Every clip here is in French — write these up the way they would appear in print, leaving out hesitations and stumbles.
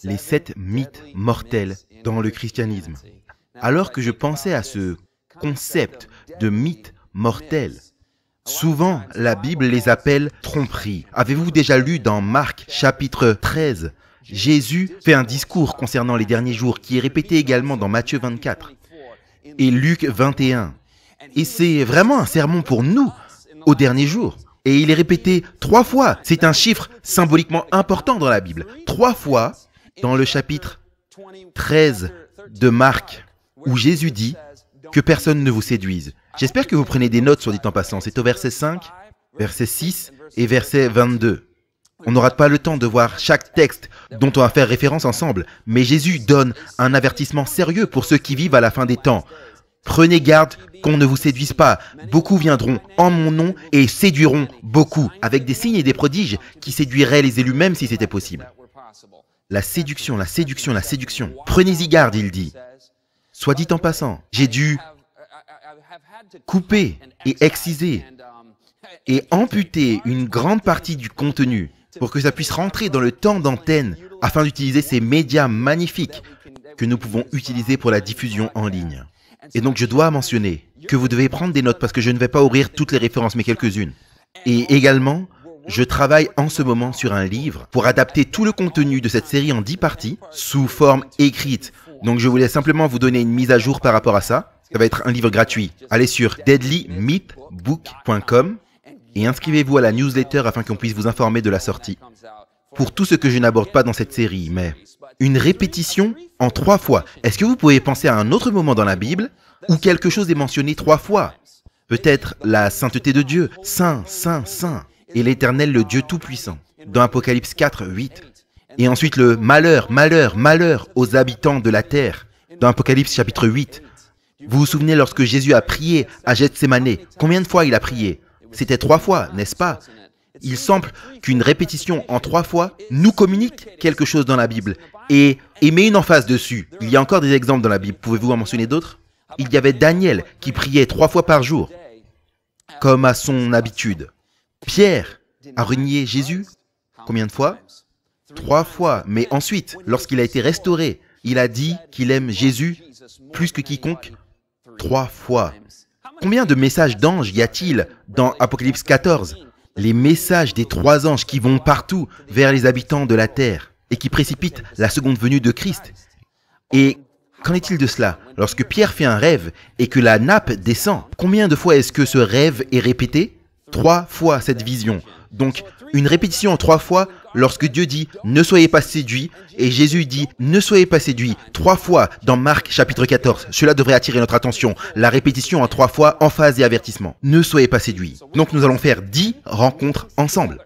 les 7 mythes mortels dans le christianisme. Alors que je pensais à ce concept de mythes mortels, souvent la Bible les appelle tromperies. Avez-vous déjà lu dans Marc chapitre 13, Jésus fait un discours concernant les derniers jours qui est répété également dans Matthieu 24 et Luc 21. Et c'est vraiment un sermon pour nous aux derniers jours. Et il est répété 3 fois. C'est un chiffre symboliquement important dans la Bible. 3 fois dans le chapitre 13 de Marc, où Jésus dit que personne ne vous séduise. J'espère que vous prenez des notes, soit dit en passant. C'est au verset 5, verset 6 et verset 22. On n'aura pas le temps de voir chaque texte dont on va faire référence ensemble, mais Jésus donne un avertissement sérieux pour ceux qui vivent à la fin des temps. Prenez garde qu'on ne vous séduise pas. Beaucoup viendront en mon nom et séduiront beaucoup, avec des signes et des prodiges qui séduiraient les élus même si c'était possible. La séduction, la séduction, la séduction. Prenez-y garde, il dit. Soit dit en passant, j'ai dû couper et exciser et amputer une grande partie du contenu pour que ça puisse rentrer dans le temps d'antenne afin d'utiliser ces médias magnifiques que nous pouvons utiliser pour la diffusion en ligne. Et donc je dois mentionner que vous devez prendre des notes parce que je ne vais pas ouvrir toutes les références mais quelques-unes. Et également, je travaille en ce moment sur un livre pour adapter tout le contenu de cette série en 10 parties sous forme écrite. Donc je voulais simplement vous donner une mise à jour par rapport à ça. Ça va être un livre gratuit. Allez sur deadlymythbook.com et inscrivez-vous à la newsletter afin qu'on puisse vous informer de la sortie. Pour tout ce que je n'aborde pas dans cette série, mais une répétition en 3 fois. Est-ce que vous pouvez penser à un autre moment dans la Bible où quelque chose est mentionné 3 fois? Peut-être la sainteté de Dieu, Saint, Saint, Saint, et l'Éternel, le Dieu Tout-Puissant, dans Apocalypse 4, 8. Et ensuite le malheur, malheur, malheur aux habitants de la terre, dans Apocalypse chapitre 8. Vous vous souvenez lorsque Jésus a prié à Gethsémané, combien de fois il a prié? C'était 3 fois, n'est-ce pas? Il semble qu'une répétition en 3 fois nous communique quelque chose dans la Bible et met une emphase dessus. Il y a encore des exemples dans la Bible. Pouvez-vous en mentionner d'autres? Il y avait Daniel qui priait 3 fois par jour, comme à son habitude. Pierre a renié Jésus. Combien de fois? 3 fois. Mais ensuite, lorsqu'il a été restauré, il a dit qu'il aime Jésus plus que quiconque 3 fois. Combien de messages d'anges y a-t-il dans Apocalypse 14? Les messages des 3 anges qui vont partout vers les habitants de la terre et qui précipitent la seconde venue de Christ. Et qu'en est-il de cela? Lorsque Pierre fait un rêve et que la nappe descend, combien de fois est-ce que ce rêve est répété? 3 fois cette vision. Donc, une répétition en 3 fois lorsque Dieu dit « Ne soyez pas séduits » et Jésus dit « Ne soyez pas séduits » 3 fois dans Marc chapitre 14. Cela devrait attirer notre attention. La répétition en 3 fois, emphase et avertissement. Ne soyez pas séduits. Donc nous allons faire 10 rencontres ensemble.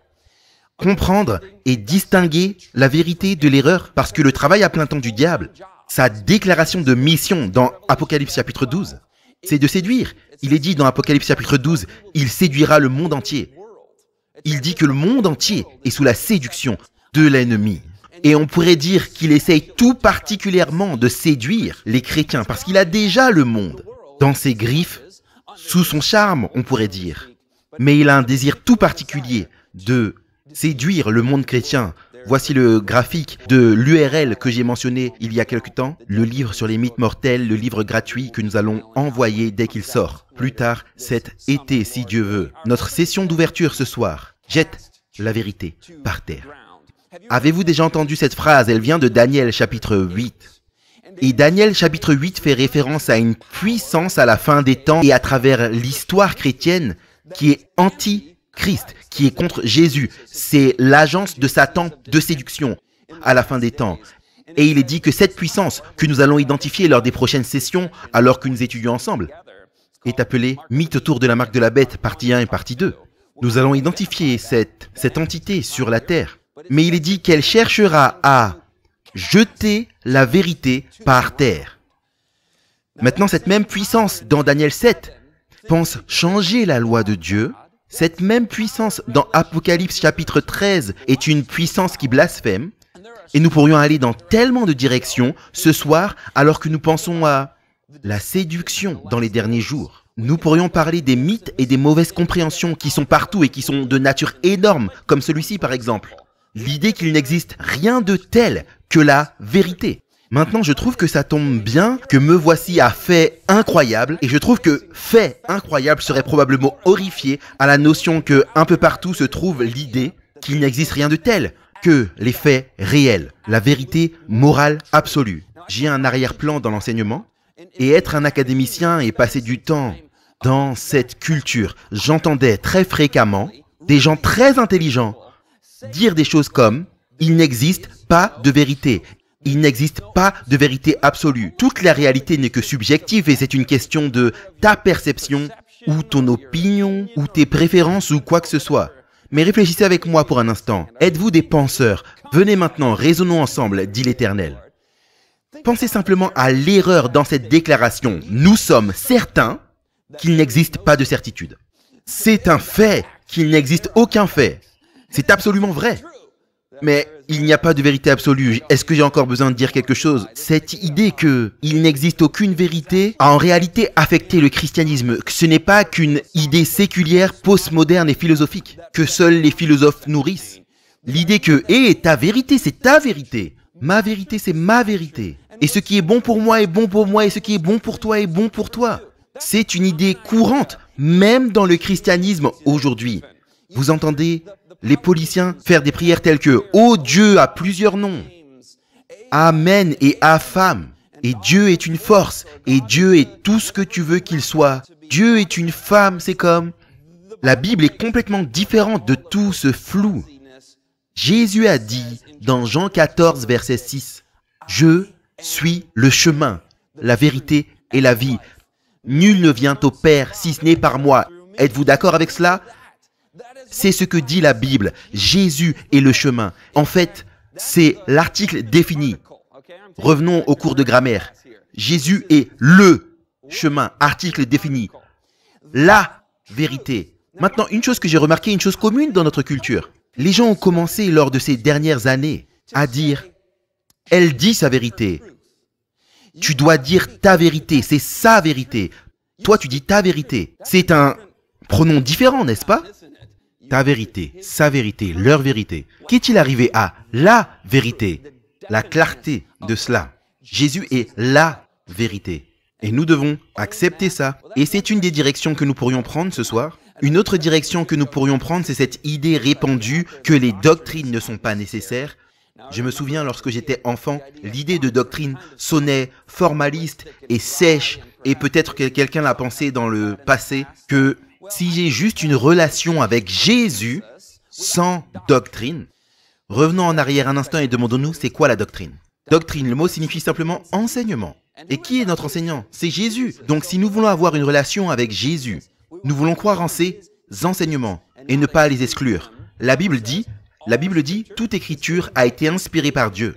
Comprendre et distinguer la vérité de l'erreur parce que le travail à plein temps du diable, sa déclaration de mission dans Apocalypse chapitre 12, c'est de séduire. Il est dit dans Apocalypse chapitre 12, il séduira le monde entier. Il dit que le monde entier est sous la séduction de l'ennemi. Et on pourrait dire qu'il essaye tout particulièrement de séduire les chrétiens parce qu'il a déjà le monde dans ses griffes, sous son charme, on pourrait dire. Mais il a un désir tout particulier de séduire le monde chrétien. Voici le graphique de l'URL que j'ai mentionné il y a quelque temps, le livre sur les mythes mortels, le livre gratuit que nous allons envoyer dès qu'il sort. Plus tard cet été, si Dieu veut. Notre session d'ouverture ce soir jette la vérité par terre. Avez-vous déjà entendu cette phrase? Elle vient de Daniel chapitre 8. Et Daniel chapitre 8 fait référence à une puissance à la fin des temps et à travers l'histoire chrétienne qui est anti-Christ, qui est contre Jésus. C'est l'agence de Satan de séduction à la fin des temps. Et il est dit que cette puissance que nous allons identifier lors des prochaines sessions, alors que nous étudions ensemble, est appelée mythe autour de la marque de la bête, partie 1 et partie 2. Nous allons identifier cette entité sur la terre. Mais il est dit qu'elle cherchera à jeter la vérité par terre. Maintenant, cette même puissance dans Daniel 7 pense changer la loi de Dieu. Cette même puissance dans Apocalypse chapitre 13 est une puissance qui blasphème. Et nous pourrions aller dans tellement de directions ce soir alors que nous pensons à la séduction dans les derniers jours. Nous pourrions parler des mythes et des mauvaises compréhensions qui sont partout et qui sont de nature énorme, comme celui-ci par exemple. L'idée qu'il n'existe rien de tel que la vérité. Maintenant, je trouve que ça tombe bien que me voici à fait incroyable, et je trouve que fait incroyable serait probablement horrifié à la notion que un peu partout se trouve l'idée qu'il n'existe rien de tel que les faits réels, la vérité morale absolue. J'ai un arrière-plan dans l'enseignement, et être un académicien et passer du temps dans cette culture, j'entendais très fréquemment des gens très intelligents dire des choses comme « il n'existe pas de vérité ». Il n'existe pas de vérité absolue. Toute la réalité n'est que subjective et c'est une question de ta perception ou ton opinion ou tes préférences ou quoi que ce soit. Mais réfléchissez avec moi pour un instant. Êtes-vous des penseurs? Venez maintenant, raisonnons ensemble, dit l'Éternel. Pensez simplement à l'erreur dans cette déclaration. Nous sommes certains qu'il n'existe pas de certitude. C'est un fait qu'il n'existe aucun fait. C'est absolument vrai. Mais il n'y a pas de vérité absolue. Est-ce que j'ai encore besoin de dire quelque chose? Cette idée qu'il n'existe aucune vérité a en réalité affecté le christianisme. Ce n'est pas qu'une idée séculière, postmoderne et philosophique, que seuls les philosophes nourrissent. L'idée que « ta vérité, c'est ta vérité. Ma vérité, c'est ma vérité. Et ce qui est bon pour moi est bon pour moi, et ce qui est bon pour toi est bon pour toi. » C'est une idée courante, même dans le christianisme aujourd'hui. Vous entendez les policiens faire des prières telles que « Oh Dieu a plusieurs noms. Amen et Afam. Et Dieu est une force. Et Dieu est tout ce que tu veux qu'il soit. Dieu est une femme. » C'est comme... La Bible est complètement différente de tout ce flou. Jésus a dit dans Jean 14, verset 6, « Je suis le chemin, la vérité et la vie. Nul ne vient au Père si ce n'est par moi. » Êtes-vous d'accord avec cela? C'est ce que dit la Bible. Jésus est le chemin. En fait, c'est l'article défini. Revenons au cours de grammaire. Jésus est le chemin, article défini. La vérité. Maintenant, une chose que j'ai remarqué, une chose commune dans notre culture. Les gens ont commencé lors de ces dernières années à dire « Elle dit sa vérité ». Tu dois dire ta vérité, c'est sa vérité. Toi, tu dis ta vérité. C'est un pronom différent, n'est-ce pas? Ta vérité, sa vérité, leur vérité. Qu'est-il arrivé à la vérité? La clarté de cela. Jésus est la vérité. Et nous devons accepter ça. Et c'est une des directions que nous pourrions prendre ce soir. Une autre direction que nous pourrions prendre, c'est cette idée répandue que les doctrines ne sont pas nécessaires. Je me souviens, lorsque j'étais enfant, l'idée de doctrine sonnait formaliste et sèche. Et peut-être que quelqu'un l'a pensé dans le passé, que si j'ai juste une relation avec Jésus, sans doctrine, revenons en arrière un instant et demandons-nous, c'est quoi la doctrine? Doctrine, le mot signifie simplement enseignement. Et qui est notre enseignant? C'est Jésus. Donc si nous voulons avoir une relation avec Jésus, nous voulons croire en ses enseignements et ne pas les exclure. La Bible dit, toute écriture a été inspirée par Dieu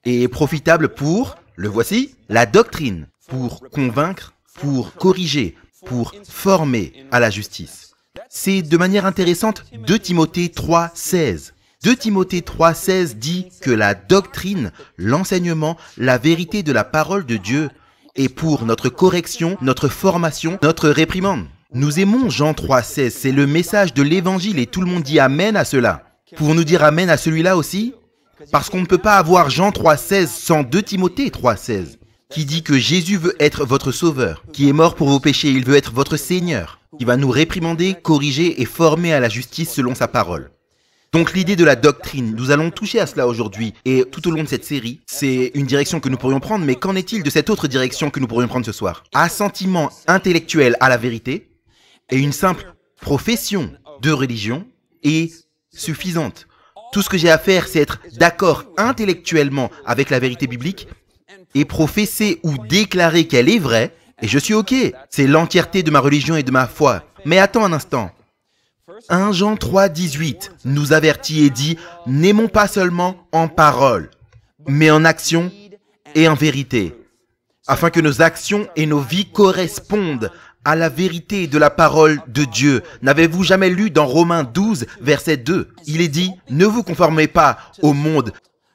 et est profitable pour, le voici, la doctrine, pour convaincre, pour corriger, pour former à la justice. C'est de manière intéressante 2 Timothée 3,16. 2 Timothée 3,16 dit que la doctrine, l'enseignement, la vérité de la parole de Dieu est pour notre correction, notre formation, notre réprimande. Nous aimons Jean 3,16, c'est le message de l'évangile et tout le monde dit amen à cela. Pouvons-nous dire amen à celui-là aussi? Parce qu'on ne peut pas avoir Jean 3,16 sans 2 Timothée 3,16, qui dit que Jésus veut être votre sauveur, qui est mort pour vos péchés, il veut être votre Seigneur, qui va nous réprimander, corriger et former à la justice selon sa parole. Donc l'idée de la doctrine, nous allons toucher à cela aujourd'hui et tout au long de cette série, c'est une direction que nous pourrions prendre, mais qu'en est-il de cette autre direction que nous pourrions prendre ce soir? Assentiment intellectuel à la vérité et une simple profession de religion est suffisante. Tout ce que j'ai à faire, c'est être d'accord intellectuellement avec la vérité biblique et professer ou déclarer qu'elle est vraie, et je suis OK. C'est l'entièreté de ma religion et de ma foi. Mais attends un instant. 1 Jean 3,18 nous avertit et dit « N'aimons pas seulement en parole, mais en action et en vérité, afin que nos actions et nos vies correspondent à la vérité de la parole de Dieu. » N'avez-vous jamais lu dans Romains 12, verset 2? Il est dit « Ne vous conformez pas au monde,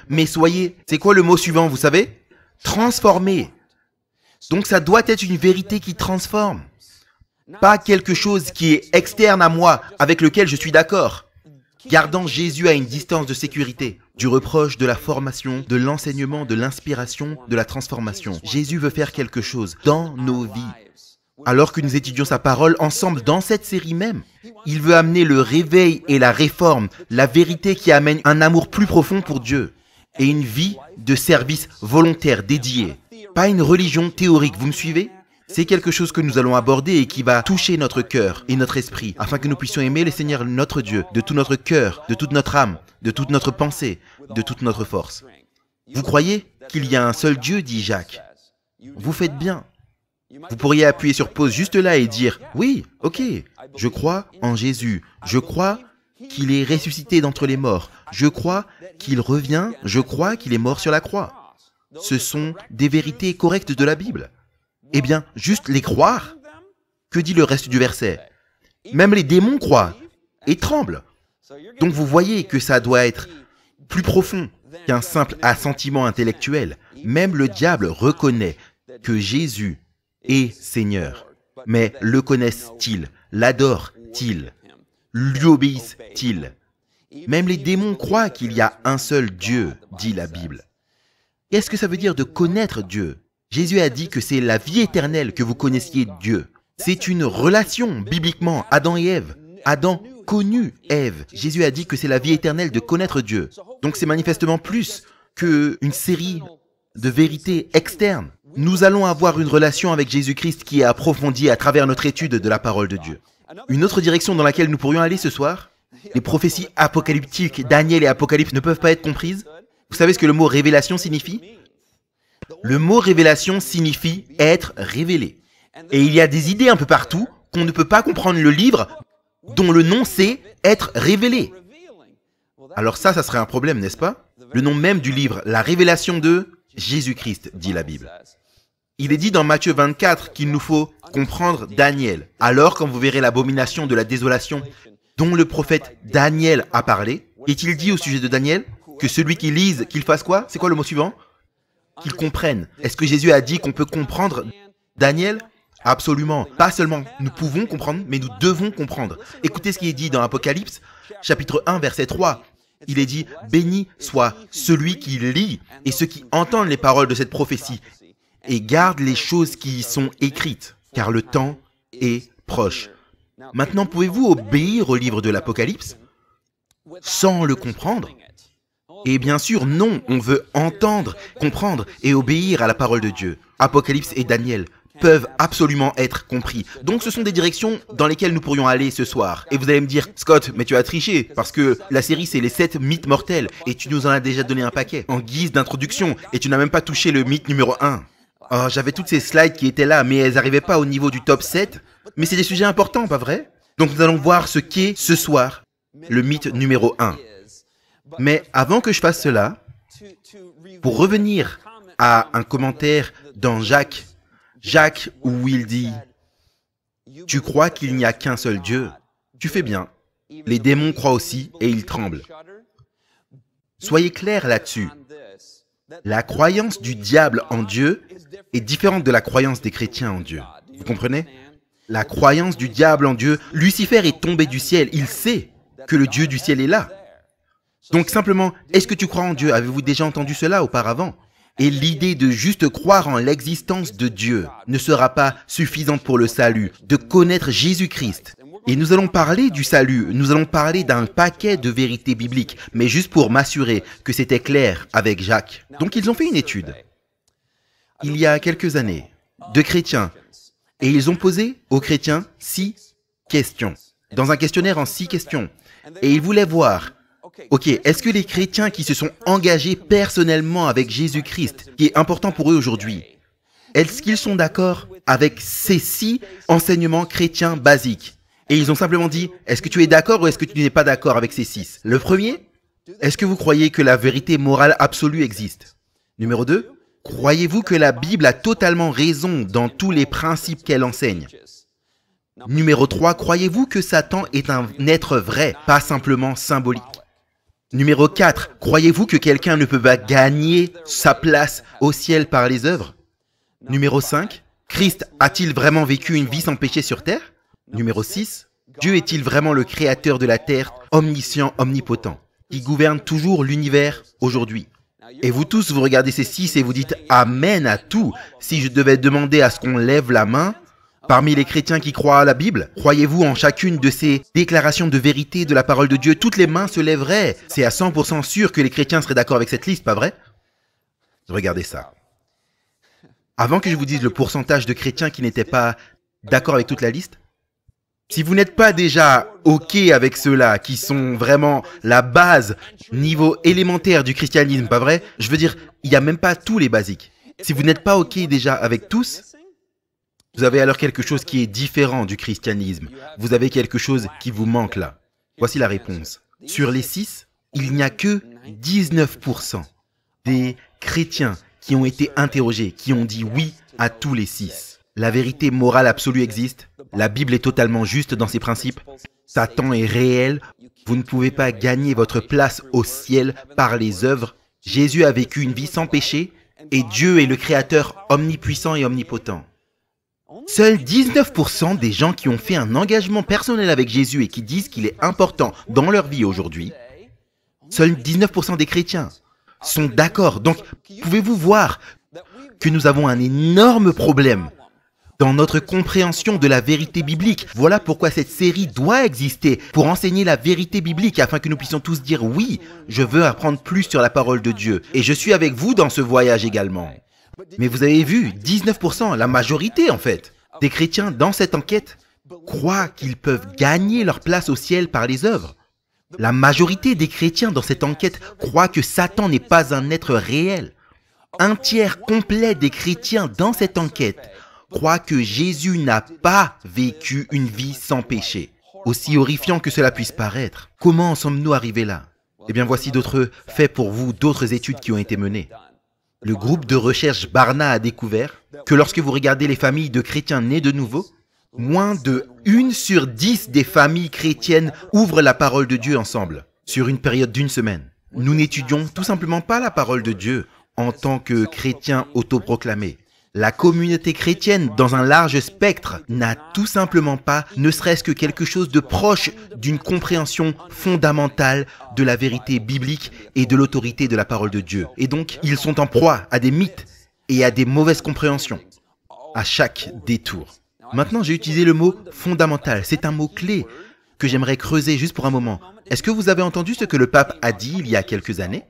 mais soyez... » C'est quoi le mot suivant, vous savez? Transformés. Donc ça doit être une vérité qui transforme. Pas quelque chose qui est externe à moi, avec lequel je suis d'accord. Gardant Jésus à une distance de sécurité. du reproche, de la formation, de l'enseignement, de l'inspiration, de la transformation. Jésus veut faire quelque chose dans nos vies. Alors que nous étudions sa parole ensemble dans cette série même, il veut amener le réveil et la réforme, la vérité qui amène un amour plus profond pour Dieu et une vie de service volontaire dédiée. Pas une religion théorique, vous me suivez? C'est quelque chose que nous allons aborder et qui va toucher notre cœur et notre esprit, afin que nous puissions aimer le Seigneur notre Dieu de tout notre cœur, de toute notre âme, de toute notre pensée, de toute notre force. Vous croyez qu'il y a un seul Dieu, dit Jacques. Vous faites bien. Vous pourriez appuyer sur pause juste là et dire « Oui, ok, je crois en Jésus, je crois qu'il est ressuscité d'entre les morts, je crois qu'il revient, je crois qu'il est mort sur la croix. » Ce sont des vérités correctes de la Bible. Eh bien, juste les croire. Que dit le reste du verset? Même les démons croient et tremblent. Donc vous voyez que ça doit être plus profond qu'un simple assentiment intellectuel. Même le diable reconnaît que Jésus est Seigneur. Mais le connaissent-ils? L'adorent-ils? Lui obéissent-ils? Même les démons croient qu'il y a un seul Dieu, dit la Bible. Qu'est-ce que ça veut dire de connaître Dieu? Jésus a dit que c'est la vie éternelle que vous connaissiez Dieu. C'est une relation, bibliquement, Adam et Ève. Adam connut Ève. Jésus a dit que c'est la vie éternelle de connaître Dieu. Donc c'est manifestement plus qu'une série de vérités externes. Nous allons avoir une relation avec Jésus-Christ qui est approfondie à travers notre étude de la parole de Dieu. Une autre direction dans laquelle nous pourrions aller ce soir, les prophéties apocalyptiques, Daniel et Apocalypse ne peuvent pas être comprises. Vous savez ce que le mot révélation signifie? Le mot révélation signifie être révélé. Et il y a des idées un peu partout qu'on ne peut pas comprendre le livre dont le nom c'est être révélé. Alors ça serait un problème, n'est-ce pas? Le nom même du livre, la révélation de Jésus-Christ, dit la Bible. Il est dit dans Matthieu 24 qu'il nous faut comprendre Daniel. Alors, quand vous verrez l'abomination de la désolation dont le prophète Daniel a parlé, est-il dit au sujet de Daniel que celui qui lise, qu'il fasse quoi? C'est quoi le mot suivant? Qu'il comprenne. Est-ce que Jésus a dit qu'on peut comprendre Daniel? Absolument. Pas seulement nous pouvons comprendre, mais nous devons comprendre. Écoutez ce qui est dit dans Apocalypse, chapitre 1, verset 3. Il est dit « Béni soit celui qui lit et ceux qui entendent les paroles de cette prophétie et gardent les choses qui y sont écrites, car le temps est proche. » Maintenant, pouvez-vous obéir au livre de l'Apocalypse sans le comprendre? Et bien sûr, non, on veut entendre, comprendre et obéir à la parole de Dieu. Apocalypse et Daniel peuvent absolument être compris. Donc ce sont des directions dans lesquelles nous pourrions aller ce soir. Et vous allez me dire, Scott, mais tu as triché, parce que la série c'est les 7 mythes mortels, et tu nous en as déjà donné un paquet, en guise d'introduction, et tu n'as même pas touché le mythe numéro 1. Oh, j'avais toutes ces slides qui étaient là, mais elles n'arrivaient pas au niveau du top 7. Mais c'est des sujets importants, pas vrai? Donc nous allons voir ce qu'est ce soir le mythe numéro 1. Mais avant que je fasse cela, pour revenir à un commentaire dans Jacques où il dit « Tu crois qu'il n'y a qu'un seul Dieu? Tu fais bien. Les démons croient aussi et ils tremblent. » Soyez clairs là-dessus. La croyance du diable en Dieu est différente de la croyance des chrétiens en Dieu. Vous comprenez? La croyance du diable en Dieu, Lucifer est tombé du ciel. Il sait que le Dieu du ciel est là. Donc simplement, est-ce que tu crois en Dieu? Avez-vous déjà entendu cela auparavant? Et l'idée de juste croire en l'existence de Dieu ne sera pas suffisante pour le salut, de connaître Jésus-Christ. Et nous allons parler du salut, nous allons parler d'un paquet de vérités bibliques, mais juste pour m'assurer que c'était clair avec Jacques. Donc ils ont fait une étude, il y a quelques années, de chrétiens, et ils ont posé aux chrétiens 6 questions, dans un questionnaire en 6 questions. Et ils voulaient voir, ok, est-ce que les chrétiens qui se sont engagés personnellement avec Jésus-Christ, qui est important pour eux aujourd'hui, est-ce qu'ils sont d'accord avec ces 6 enseignements chrétiens basiques? Et ils ont simplement dit, est-ce que tu es d'accord ou est-ce que tu n'es pas d'accord avec ces 6? Le premier, est-ce que vous croyez que la vérité morale absolue existe? Numéro 2, croyez-vous que la Bible a totalement raison dans tous les principes qu'elle enseigne? Numéro 3, croyez-vous que Satan est un être vrai, pas simplement symbolique? Numéro 4, croyez-vous que quelqu'un ne peut pas gagner sa place au ciel par les œuvres? Numéro 5, Christ a-t-il vraiment vécu une vie sans péché sur terre? Numéro 6, Dieu est-il vraiment le créateur de la terre, omniscient, omnipotent? qui gouverne toujours l'univers aujourd'hui. Et vous tous, vous regardez ces 6 et vous dites « Amen » à tout. Si je devais demander à ce qu'on lève la main, parmi les chrétiens qui croient à la Bible, croyez-vous en chacune de ces déclarations de vérité de la parole de Dieu? Toutes les mains se lèveraient. C'est à 100% sûr que les chrétiens seraient d'accord avec cette liste, pas vrai? Regardez ça. Avant que je vous dise le pourcentage de chrétiens qui n'étaient pas d'accord avec toute la liste, si vous n'êtes pas déjà OK avec ceux-là, qui sont vraiment la base, niveau élémentaire du christianisme, pas vrai? Je veux dire, il n'y a même pas tous les basiques. Si vous n'êtes pas OK déjà avec tous, vous avez alors quelque chose qui est différent du christianisme. Vous avez quelque chose qui vous manque là. Voici la réponse. Sur les 6, il n'y a que 19% des chrétiens qui ont été interrogés, qui ont dit oui à tous les 6. La vérité morale absolue existe. La Bible est totalement juste dans ses principes. Satan est réel. Vous ne pouvez pas gagner votre place au ciel par les œuvres. Jésus a vécu une vie sans péché et Dieu est le Créateur omnipuissant et omnipotent. Seuls 19% des gens qui ont fait un engagement personnel avec Jésus et qui disent qu'il est important dans leur vie aujourd'hui, seuls 19% des chrétiens sont d'accord. Donc, pouvez-vous voir que nous avons un énorme problème dans notre compréhension de la vérité biblique? Voilà pourquoi cette série doit exister, pour enseigner la vérité biblique, afin que nous puissions tous dire oui, je veux apprendre plus sur la parole de Dieu. Et je suis avec vous dans ce voyage également. Mais vous avez vu, 19%, la majorité en fait, des chrétiens dans cette enquête croient qu'ils peuvent gagner leur place au ciel par les œuvres. La majorité des chrétiens dans cette enquête croient que Satan n'est pas un être réel. Un tiers complet des chrétiens dans cette enquête croient que Jésus n'a pas vécu une vie sans péché. Aussi horrifiant que cela puisse paraître. Comment en sommes-nous arrivés là? Eh bien, voici d'autres faits pour vous, d'autres études qui ont été menées. Le groupe de recherche Barna a découvert que lorsque vous regardez les familles de chrétiens nés de nouveau, moins de 1 sur 10 des familles chrétiennes ouvrent la parole de Dieu ensemble, sur une période d'1 semaine. Nous n'étudions tout simplement pas la parole de Dieu en tant que chrétiens autoproclamés. La communauté chrétienne, dans un large spectre, n'a tout simplement pas, ne serait-ce que quelque chose de proche d'une compréhension fondamentale de la vérité biblique et de l'autorité de la parole de Dieu. Et donc, ils sont en proie à des mythes et à des mauvaises compréhensions à chaque détour. Maintenant, j'ai utilisé le mot « fondamental ». C'est un mot-clé que j'aimerais creuser juste pour un moment. Est-ce que vous avez entendu ce que le pape a dit il y a quelques années?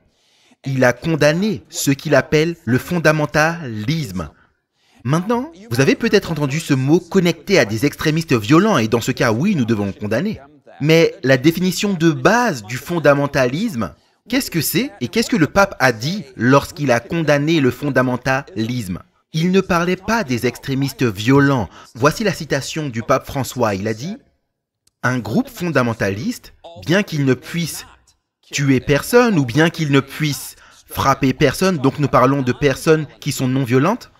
Il a condamné ce qu'il appelle le fondamentalisme. Maintenant, vous avez peut-être entendu ce mot connecté à des extrémistes violents, et dans ce cas, oui, nous devons le condamner. Mais la définition de base du fondamentalisme, qu'est-ce que c'est et qu'est-ce que le pape a dit lorsqu'il a condamné le fondamentalisme? Il ne parlait pas des extrémistes violents. Voici la citation du pape François. Il a dit « Un groupe fondamentaliste, bien qu'il ne puisse tuer personne ou bien qu'il ne puisse frapper personne, donc nous parlons de personnes qui sont non violentes,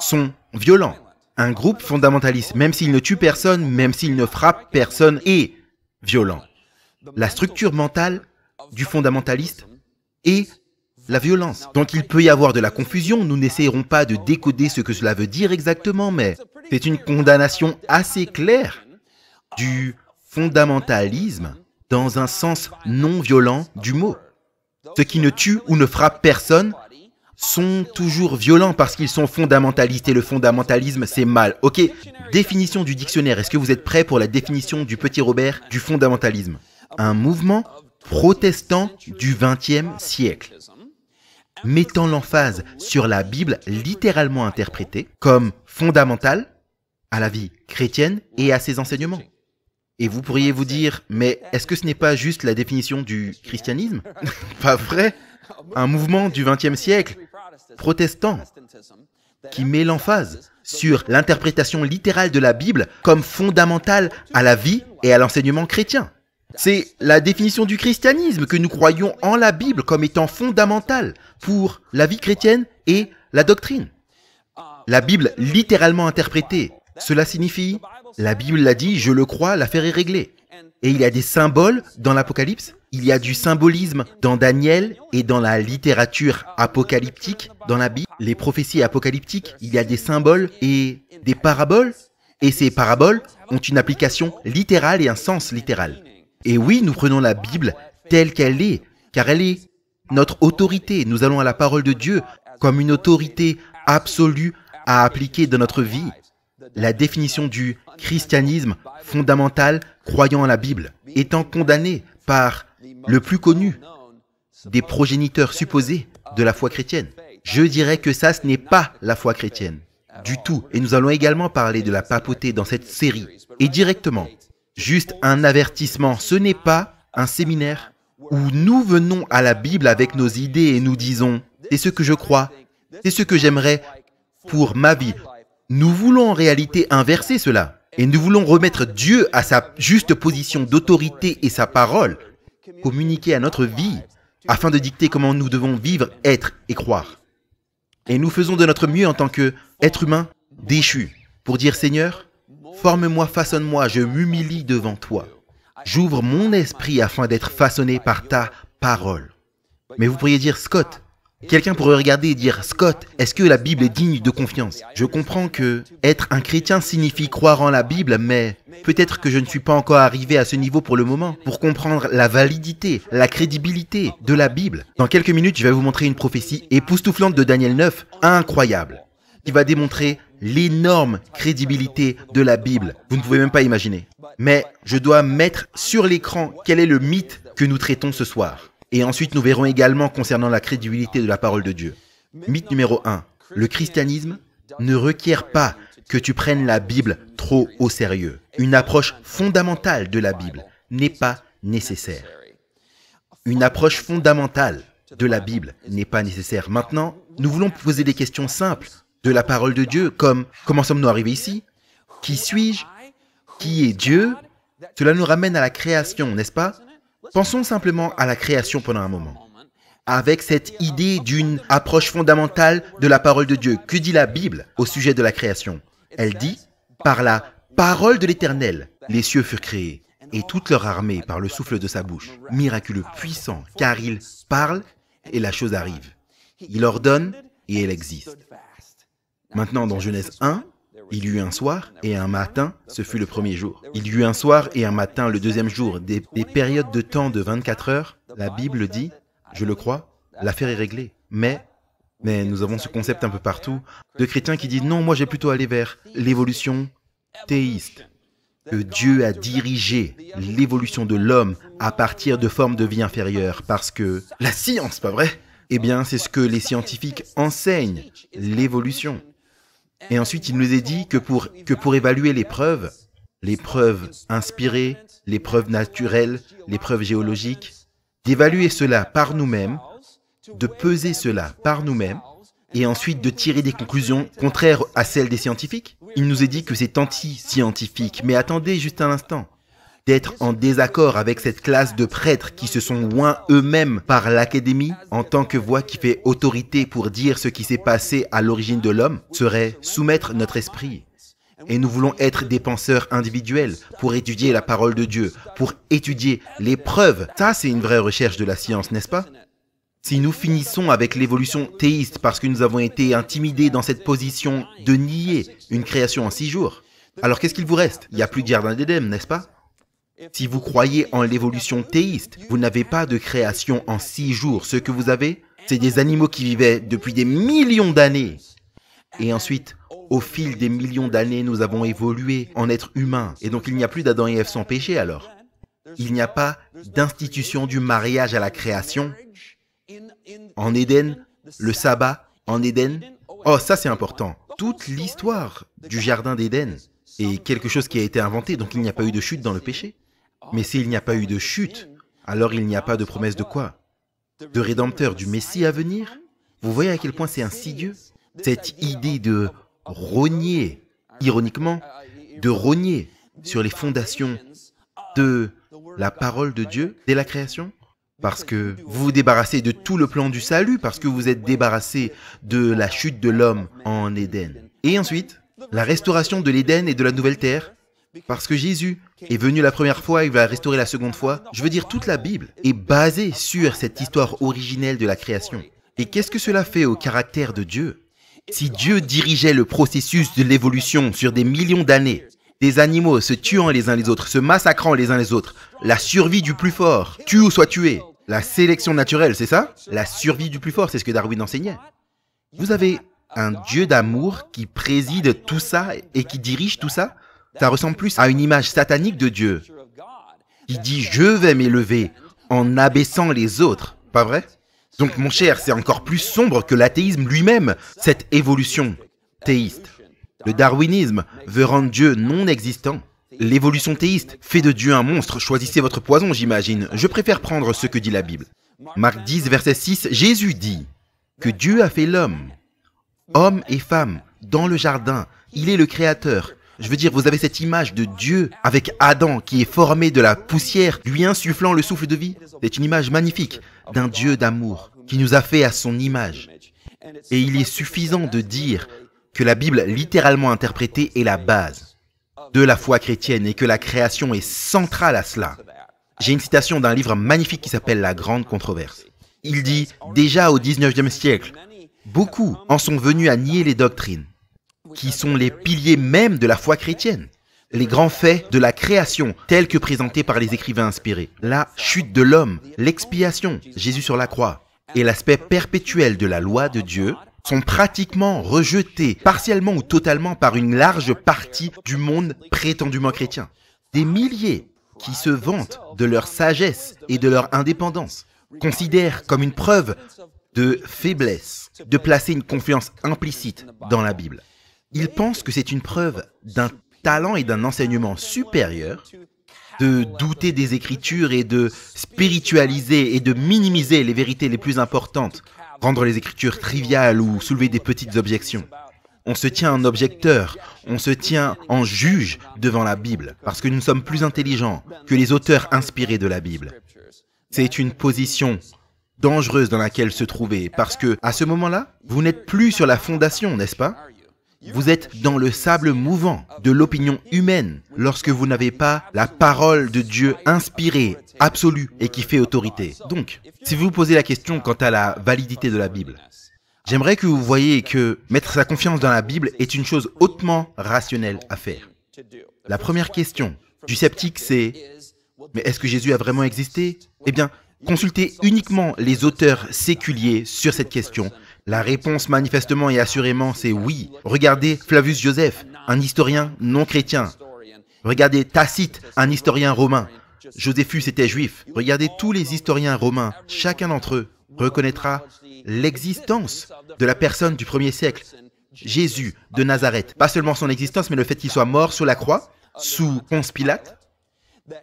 sont violents. Un groupe fondamentaliste, même s'il ne tue personne, même s'il ne frappe personne, est violent. La structure mentale du fondamentaliste est la violence. Donc il peut y avoir de la confusion, nous n'essayerons pas de décoder ce que cela veut dire exactement, mais c'est une condamnation assez claire du fondamentalisme dans un sens non violent du mot. Ceux qui ne tuent ou ne frappent personne sont toujours violents parce qu'ils sont fondamentalistes et le fondamentalisme, c'est mal. Ok, définition du dictionnaire. Est-ce que vous êtes prêts pour la définition du petit Robert du fondamentalisme? Un mouvement protestant du XXe siècle, mettant l'emphase sur la Bible littéralement interprétée comme fondamentale à la vie chrétienne et à ses enseignements. Et vous pourriez vous dire, mais est-ce que ce n'est pas juste la définition du christianisme? Pas vrai? Un mouvement du XXe siècle, protestant, qui met l'emphase sur l'interprétation littérale de la Bible comme fondamentale à la vie et à l'enseignement chrétien. C'est la définition du christianisme que nous croyons en la Bible comme étant fondamentale pour la vie chrétienne et la doctrine. La Bible littéralement interprétée, cela signifie, la Bible l'a dit, je le crois, l'affaire est réglée. Et il y a des symboles dans l'Apocalypse, il y a du symbolisme dans Daniel et dans la littérature apocalyptique dans la Bible. Les prophéties apocalyptiques, il y a des symboles et des paraboles. Et ces paraboles ont une application littérale et un sens littéral. Et oui, nous prenons la Bible telle qu'elle est car elle est notre autorité. Nous allons à la parole de Dieu comme une autorité absolue à appliquer dans notre vie. La définition du christianisme fondamental croyant en la Bible, étant condamné par le plus connu des progéniteurs supposés de la foi chrétienne. Je dirais que ça, ce n'est pas la foi chrétienne du tout. Et nous allons également parler de la papauté dans cette série. Et directement, juste un avertissement, ce n'est pas un séminaire où nous venons à la Bible avec nos idées et nous disons « c'est ce que je crois, c'est ce que j'aimerais pour ma vie ». Nous voulons en réalité inverser cela. Et nous voulons remettre Dieu à sa juste position d'autorité et sa parole, communiquer à notre vie, afin de dicter comment nous devons vivre, être et croire. Et nous faisons de notre mieux en tant qu'être humain déchu, pour dire « Seigneur, forme-moi, façonne-moi, je m'humilie devant toi. J'ouvre mon esprit afin d'être façonné par ta parole. » Mais vous pourriez dire « Scott ». Quelqu'un pourrait regarder et dire « Scott, est-ce que la Bible est digne de confiance ?» Je comprends que être un chrétien signifie croire en la Bible, mais peut-être que je ne suis pas encore arrivé à ce niveau pour le moment, pour comprendre la validité, la crédibilité de la Bible. Dans quelques minutes, je vais vous montrer une prophétie époustouflante de Daniel 9, incroyable, qui va démontrer l'énorme crédibilité de la Bible. Vous ne pouvez même pas imaginer. Mais je dois mettre sur l'écran quel est le mythe que nous traitons ce soir. Et ensuite, nous verrons également concernant la crédibilité de la parole de Dieu. Mythe numéro 1. Le christianisme ne requiert pas que tu prennes la Bible trop au sérieux. Une approche fondamentale de la Bible n'est pas nécessaire. Une approche fondamentale de la Bible n'est pas nécessaire. Maintenant, nous voulons poser des questions simples de la parole de Dieu, comme « Comment sommes-nous arrivés ici ? Qui suis-je ? Qui est Dieu ?» Cela nous ramène à la création, n'est-ce pas ? Pensons simplement à la création pendant un moment. Avec cette idée d'une approche fondamentale de la parole de Dieu. Que dit la Bible au sujet de la création? Elle dit, par la parole de l'Éternel, les cieux furent créés, et toute leur armée par le souffle de sa bouche. Miraculeux, puissant, car il parle et la chose arrive. Il ordonne et elle existe. Maintenant, dans Genèse 1, il y eut un soir et un matin, ce fut le premier jour. Il y eut un soir et un matin le deuxième jour. Des périodes de temps de 24 heures, la Bible dit, je le crois, l'affaire est réglée. Mais nous avons ce concept un peu partout de chrétiens qui disent non, moi j'ai plutôt allé vers l'évolution théiste. Que Dieu a dirigé l'évolution de l'homme à partir de formes de vie inférieures. Parce que la science, pas vrai? Eh bien, c'est ce que les scientifiques enseignent, l'évolution. Et ensuite, il nous est dit que pour évaluer les preuves inspirées, les preuves naturelles, les preuves géologiques, d'évaluer cela par nous-mêmes, de peser cela par nous-mêmes, et ensuite de tirer des conclusions contraires à celles des scientifiques. Il nous est dit que c'est anti-scientifique. Mais attendez juste un instant. D'être en désaccord avec cette classe de prêtres qui se sont oints eux-mêmes par l'académie en tant que voix qui fait autorité pour dire ce qui s'est passé à l'origine de l'homme serait soumettre notre esprit. Et nous voulons être des penseurs individuels pour étudier la parole de Dieu, pour étudier les preuves. Ça, c'est une vraie recherche de la science, n'est-ce pas? Si nous finissons avec l'évolution théiste parce que nous avons été intimidés dans cette position de nier une création en 6 jours, alors qu'est-ce qu'il vous reste? Il n'y a plus de jardin d'Éden, n'est-ce pas? Si vous croyez en l'évolution théiste, vous n'avez pas de création en 6 jours. Ce que vous avez, c'est des animaux qui vivaient depuis des millions d'années. Et ensuite, au fil des millions d'années, nous avons évolué en êtres humains. Et donc, il n'y a plus d'Adam et Ève sans péché alors. Il n'y a pas d'institution du mariage à la création. En Éden, le sabbat, en Éden. Oh, ça c'est important. Toute l'histoire du jardin d'Éden est quelque chose qui a été inventé, donc il n'y a pas eu de chute dans le péché. Mais s'il n'y a pas eu de chute, alors il n'y a pas de promesse de quoi? De rédempteur, du Messie à venir? Vous voyez à quel point c'est insidieux? Cette idée de rogner, ironiquement, de rogner sur les fondations de la parole de Dieu dès la création? Parce que vous vous débarrassez de tout le plan du salut, parce que vous êtes débarrassé de la chute de l'homme en Éden. Et ensuite, la restauration de l'Éden et de la nouvelle terre, parce que Jésus est venu la première fois, il va restaurer la seconde fois. Je veux dire, toute la Bible est basée sur cette histoire originelle de la création. Et qu'est-ce que cela fait au caractère de Dieu? Si Dieu dirigeait le processus de l'évolution sur des millions d'années, des animaux se tuant les uns les autres, se massacrant les uns les autres, la survie du plus fort, tue ou soit tué, La sélection naturelle, c'est ça? La survie du plus fort, c'est ce que Darwin enseignait. Vous avez un Dieu d'amour qui préside tout ça et qui dirige tout ça? Ça ressemble plus à une image satanique de Dieu qui dit « je vais m'élever en abaissant les autres ». Pas vrai? Donc mon cher, c'est encore plus sombre que l'athéisme lui-même, cette évolution théiste. Le darwinisme veut rendre Dieu non existant. L'évolution théiste fait de Dieu un monstre. Choisissez votre poison, j'imagine. Je préfère prendre ce que dit la Bible. Marc 10, verset 6, Jésus dit que Dieu a fait l'homme, homme et femme, dans le jardin. Il est le créateur. Je veux dire, vous avez cette image de Dieu avec Adam qui est formé de la poussière, lui insufflant le souffle de vie. C'est une image magnifique d'un Dieu d'amour qui nous a fait à son image. Et il est suffisant de dire que la Bible, littéralement interprétée, est la base de la foi chrétienne et que la création est centrale à cela. J'ai une citation d'un livre magnifique qui s'appelle La Grande Controverse. Il dit « Déjà au 19e siècle, beaucoup en sont venus à nier les doctrines, qui sont les piliers même de la foi chrétienne. Les grands faits de la création, tels que présentés par les écrivains inspirés. La chute de l'homme, l'expiation, Jésus sur la croix, et l'aspect perpétuel de la loi de Dieu sont pratiquement rejetés, partiellement ou totalement, par une large partie du monde prétendument chrétien. Des milliers qui se vantent de leur sagesse et de leur indépendance considèrent comme une preuve de faiblesse de placer une confiance implicite dans la Bible. Ils pensent que c'est une preuve d'un talent et d'un enseignement supérieur de douter des Écritures et de spiritualiser et de minimiser les vérités les plus importantes, rendre les Écritures triviales ou soulever des petites objections. On se tient en objecteur, on se tient en juge devant la Bible, parce que nous sommes plus intelligents que les auteurs inspirés de la Bible. C'est une position dangereuse dans laquelle se trouver, parce que à ce moment-là, vous n'êtes plus sur la fondation, n'est-ce pas? Vous êtes dans le sable mouvant de l'opinion humaine lorsque vous n'avez pas la parole de Dieu inspirée, absolue et qui fait autorité. Donc, si vous vous posez la question quant à la validité de la Bible, j'aimerais que vous voyiez que mettre sa confiance dans la Bible est une chose hautement rationnelle à faire. La première question du sceptique, c'est « Mais est-ce que Jésus a vraiment existé ?» Eh bien, consultez uniquement les auteurs séculiers sur cette question. La réponse manifestement et assurément c'est oui. Regardez Flavius Joseph, un historien non chrétien. Regardez Tacite, un historien romain. Joséphus était juif. Regardez tous les historiens romains. Chacun d'entre eux reconnaîtra l'existence de la personne du 1er siècle, Jésus de Nazareth. Pas seulement son existence, mais le fait qu'il soit mort sur la croix, sous Ponce Pilate,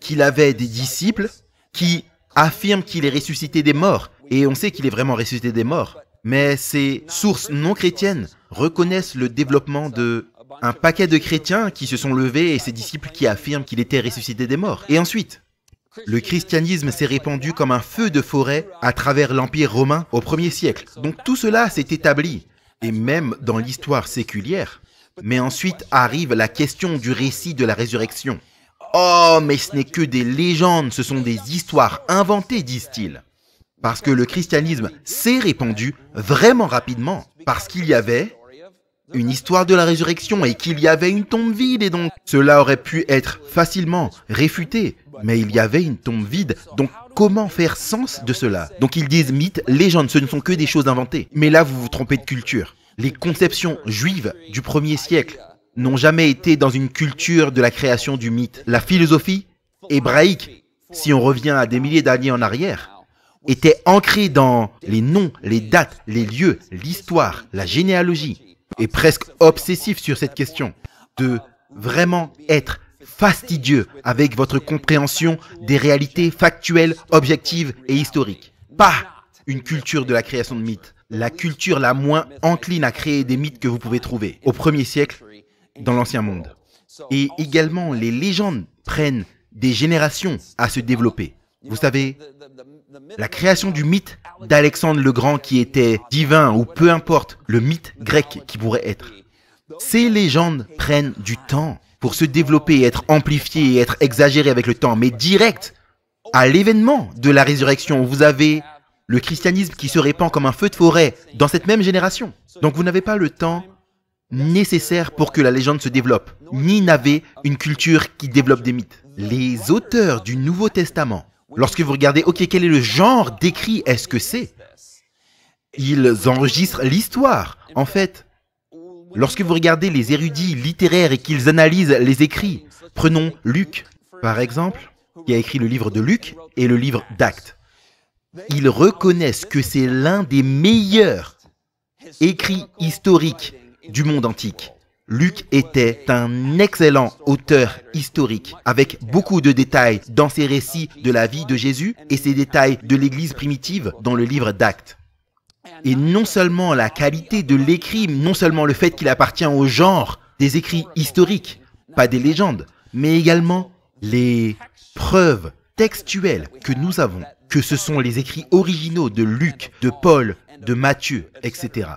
qu'il avait des disciples qui affirment qu'il est ressuscité des morts. Et on sait qu'il est vraiment ressuscité des morts. Mais ces sources non chrétiennes reconnaissent le développement d'un paquet de chrétiens qui se sont levés et ces disciples qui affirment qu'il était ressuscité des morts. Et ensuite, le christianisme s'est répandu comme un feu de forêt à travers l'Empire romain au 1er siècle. Donc tout cela s'est établi, et même dans l'histoire séculière. Mais ensuite arrive la question du récit de la résurrection. Oh, mais ce n'est que des légendes, ce sont des histoires inventées, disent-ils. Parce que le christianisme s'est répandu vraiment rapidement, parce qu'il y avait une histoire de la résurrection et qu'il y avait une tombe vide, et donc cela aurait pu être facilement réfuté, mais il y avait une tombe vide, donc comment faire sens de cela? Donc ils disent mythes, légendes, ce ne sont que des choses inventées. Mais là vous vous trompez de culture. Les conceptions juives du 1er siècle n'ont jamais été dans une culture de la création du mythe. La philosophie hébraïque, si on revient à des milliers d'années en arrière, était ancrée dans les noms, les dates, les lieux, l'histoire, la généalogie, et presque obsessif sur cette question, de vraiment être fastidieux avec votre compréhension des réalités factuelles, objectives et historiques. Pas une culture de la création de mythes, la culture la moins encline à créer des mythes que vous pouvez trouver au 1er siècle dans l'Ancien Monde. Et également, les légendes prennent des générations à se développer. Vous savez, la création du mythe d'Alexandre le Grand qui était divin ou peu importe le mythe grec qui pourrait être. Ces légendes prennent du temps pour se développer, être amplifiées et être exagérées avec le temps. Mais direct à l'événement de la résurrection, vous avez le christianisme qui se répand comme un feu de forêt dans cette même génération. Donc vous n'avez pas le temps nécessaire pour que la légende se développe, ni n'avez une culture qui développe des mythes. Les auteurs du Nouveau Testament Lorsque vous regardez, ok, quel est le genre d'écrit est-ce que c'est? Ils enregistrent l'histoire. En fait, lorsque vous regardez les érudits littéraires et qu'ils analysent les écrits, prenons Luc, par exemple, qui a écrit le livre de Luc et le livre d'Actes. Ils reconnaissent que c'est l'un des meilleurs écrits historiques du monde antique. Luc était un excellent auteur historique, avec beaucoup de détails dans ses récits de la vie de Jésus et ses détails de l'Église primitive dans le livre d'Actes. Et non seulement la qualité de l'écrit, non seulement le fait qu'il appartient au genre des écrits historiques, pas des légendes, mais également les preuves textuelles que nous avons, que ce sont les écrits originaux de Luc, de Paul, de Matthieu, etc.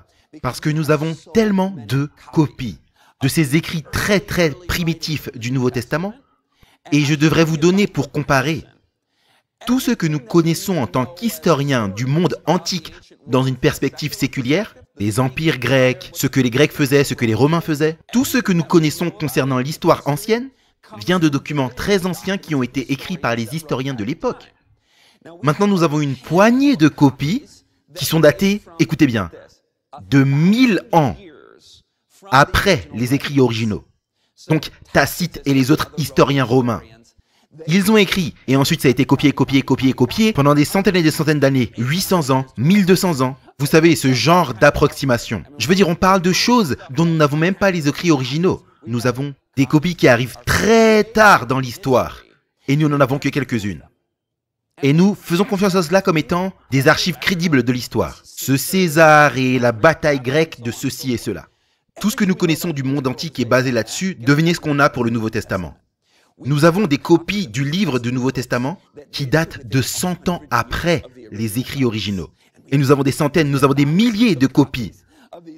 Parce que nous avons tellement de copies de ces écrits très très primitifs du Nouveau Testament, et je devrais vous donner pour comparer tout ce que nous connaissons en tant qu'historiens du monde antique dans une perspective séculière, les empires grecs, ce que les Grecs faisaient, ce que les Romains faisaient, tout ce que nous connaissons concernant l'histoire ancienne vient de documents très anciens qui ont été écrits par les historiens de l'époque. Maintenant, nous avons une poignée de copies qui sont datées, écoutez bien, de 1000 ans après les écrits originaux. Donc Tacite et les autres historiens romains, ils ont écrit, et ensuite ça a été copié pendant des centaines et des centaines d'années, 800 ans, 1200 ans. Vous savez, ce genre d'approximation. Je veux dire, on parle de choses dont nous n'avons même pas les écrits originaux. Nous avons des copies qui arrivent très tard dans l'histoire, et nous n'en avons que quelques-unes. Et nous faisons confiance à cela comme étant des archives crédibles de l'histoire. Ce César et la bataille grecque de ceci et cela. Tout ce que nous connaissons du monde antique est basé là-dessus. Devinez ce qu'on a pour le Nouveau Testament. Nous avons des copies du livre du Nouveau Testament qui datent de 100 ans après les écrits originaux. Et nous avons des centaines, nous avons des milliers de copies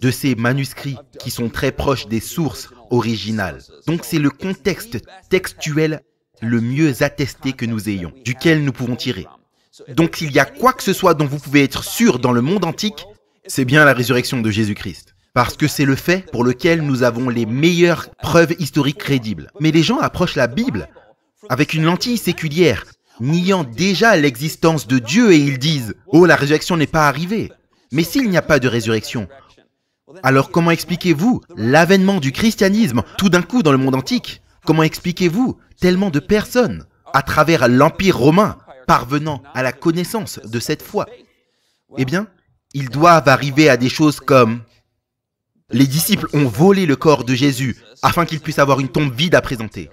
de ces manuscrits qui sont très proches des sources originales. Donc c'est le contexte textuel le mieux attesté que nous ayons, duquel nous pouvons tirer. Donc s'il y a quoi que ce soit dont vous pouvez être sûr dans le monde antique, c'est bien la résurrection de Jésus-Christ. Parce que c'est le fait pour lequel nous avons les meilleures preuves historiques crédibles. Mais les gens approchent la Bible avec une lentille séculière, niant déjà l'existence de Dieu et ils disent « Oh, la résurrection n'est pas arrivée ». Mais s'il n'y a pas de résurrection, alors comment expliquez-vous l'avènement du christianisme tout d'un coup dans le monde antique? Comment expliquez-vous tellement de personnes à travers l'Empire romain parvenant à la connaissance de cette foi? Eh bien, ils doivent arriver à des choses comme les disciples ont volé le corps de Jésus afin qu'ils puissent avoir une tombe vide à présenter.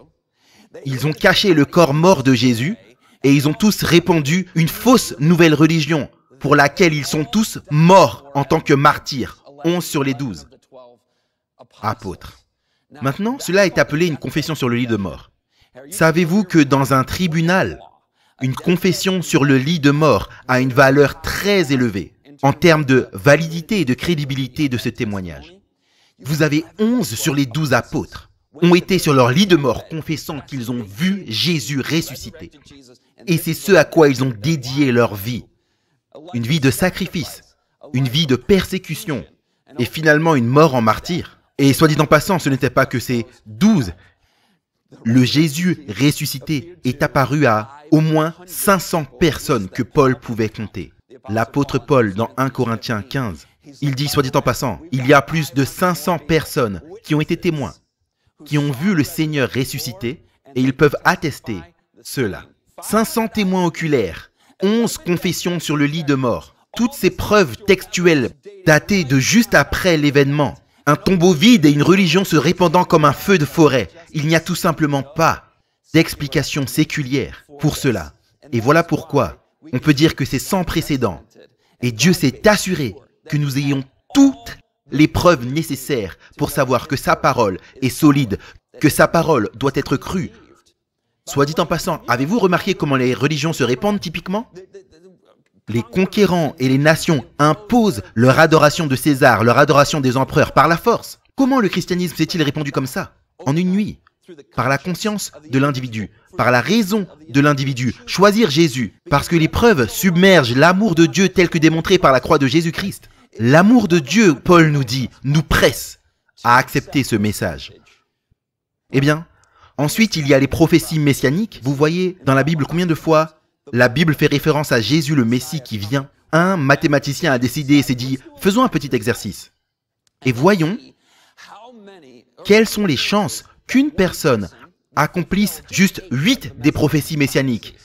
Ils ont caché le corps mort de Jésus et ils ont tous répandu une fausse nouvelle religion pour laquelle ils sont tous morts en tant que martyrs. 11 sur les 12 apôtres. Maintenant, cela est appelé une confession sur le lit de mort. Savez-vous que dans un tribunal, une confession sur le lit de mort a une valeur très élevée en termes de validité et de crédibilité de ce témoignage? Vous avez 11 sur les 12 apôtres ont été sur leur lit de mort confessant qu'ils ont vu Jésus ressuscité. Et c'est ce à quoi ils ont dédié leur vie. Une vie de sacrifice, une vie de persécution et finalement une mort en martyr. Et soit dit en passant, ce n'était pas que ces 12. Le Jésus ressuscité est apparu à au moins 500 personnes que Paul pouvait compter. L'apôtre Paul, dans 1 Corinthiens 15, il dit, soit dit en passant, il y a plus de 500 personnes qui ont été témoins, qui ont vu le Seigneur ressuscité, et ils peuvent attester cela. 500 témoins oculaires, 11 confessions sur le lit de mort, toutes ces preuves textuelles datées de juste après l'événement, un tombeau vide et une religion se répandant comme un feu de forêt. Il n'y a tout simplement pas d'explication séculière pour cela. Et voilà pourquoi on peut dire que c'est sans précédent. Et Dieu s'est assuré que nous ayons toutes les preuves nécessaires pour savoir que sa parole est solide, que sa parole doit être crue. Soit dit en passant, avez-vous remarqué comment les religions se répandent typiquement? Les conquérants et les nations imposent leur adoration de César, leur adoration des empereurs par la force. Comment le christianisme s'est-il répandu comme ça? En une nuit. Par la conscience de l'individu, par la raison de l'individu. Choisir Jésus, parce que les preuves submergent l'amour de Dieu tel que démontré par la croix de Jésus-Christ. L'amour de Dieu, Paul nous dit, nous presse à accepter ce message. Eh bien, ensuite il y a les prophéties messianiques. Vous voyez dans la Bible combien de fois La Bible fait référence à Jésus le Messie qui vient. Un mathématicien a décidé et s'est dit « Faisons un petit exercice. Et voyons quelles sont les chances qu'une personne accomplisse juste 8 des prophéties messianiques. »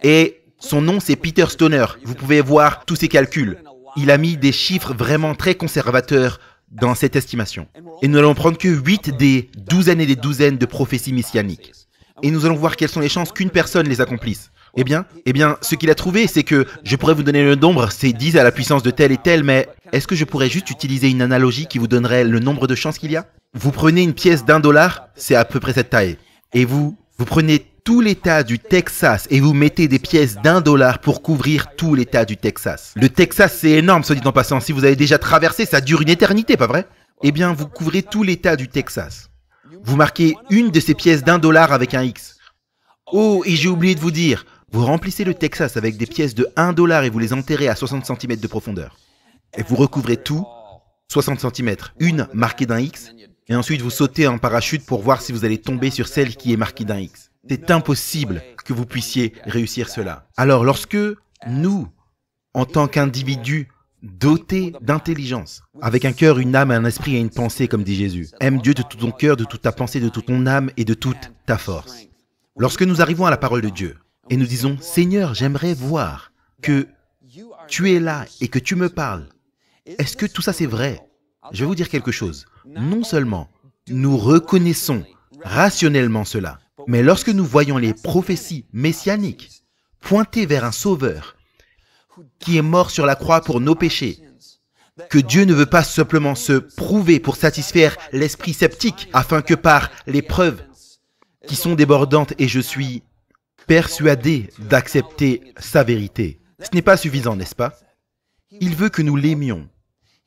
Et son nom, c'est Peter Stoner. Vous pouvez voir tous ses calculs. Il a mis des chiffres vraiment très conservateurs dans cette estimation. Et nous allons prendre que 8 des douzaines et des douzaines de prophéties messianiques. Et nous allons voir quelles sont les chances qu'une personne les accomplisse. Eh bien, ce qu'il a trouvé, c'est que je pourrais vous donner le nombre, c'est 10 à la puissance de tel et tel, mais est-ce que je pourrais juste utiliser une analogie qui vous donnerait le nombre de chances qu'il y a? Vous prenez une pièce d'$1, c'est à peu près cette taille. Et vous prenez tout l'État du Texas et vous mettez des pièces d'$1 pour couvrir tout l'État du Texas. Le Texas, c'est énorme, soit dit en passant. Si vous avez déjà traversé, ça dure une éternité, pas vrai? Eh bien, vous couvrez tout l'État du Texas. Vous marquez une de ces pièces d'$1 avec un X. Oh, et j'ai oublié de vous dire, vous remplissez le Texas avec des pièces de $1 et vous les enterrez à 60 cm de profondeur. Et vous recouvrez tout, 60 cm, une marquée d'un X, et ensuite vous sautez en parachute pour voir si vous allez tomber sur celle qui est marquée d'un X. C'est impossible que vous puissiez réussir cela. Alors lorsque nous, en tant qu'individus dotés d'intelligence, avec un cœur, une âme, un esprit et une pensée, comme dit Jésus, aime Dieu de tout ton cœur, de toute ta pensée, de toute ton âme et de toute ta force. Lorsque nous arrivons à la parole de Dieu et nous disons « Seigneur, j'aimerais voir que tu es là et que tu me parles », est-ce que tout ça c'est vrai? Je vais vous dire quelque chose. Non seulement nous reconnaissons rationnellement cela, mais lorsque nous voyons les prophéties messianiques pointer vers un sauveur qui est mort sur la croix pour nos péchés, que Dieu ne veut pas simplement se prouver pour satisfaire l'esprit sceptique, afin que par les preuves qui sont débordantes, et je suis persuadé d'accepter sa vérité. Ce n'est pas suffisant, n'est-ce pas? Il veut que nous l'aimions.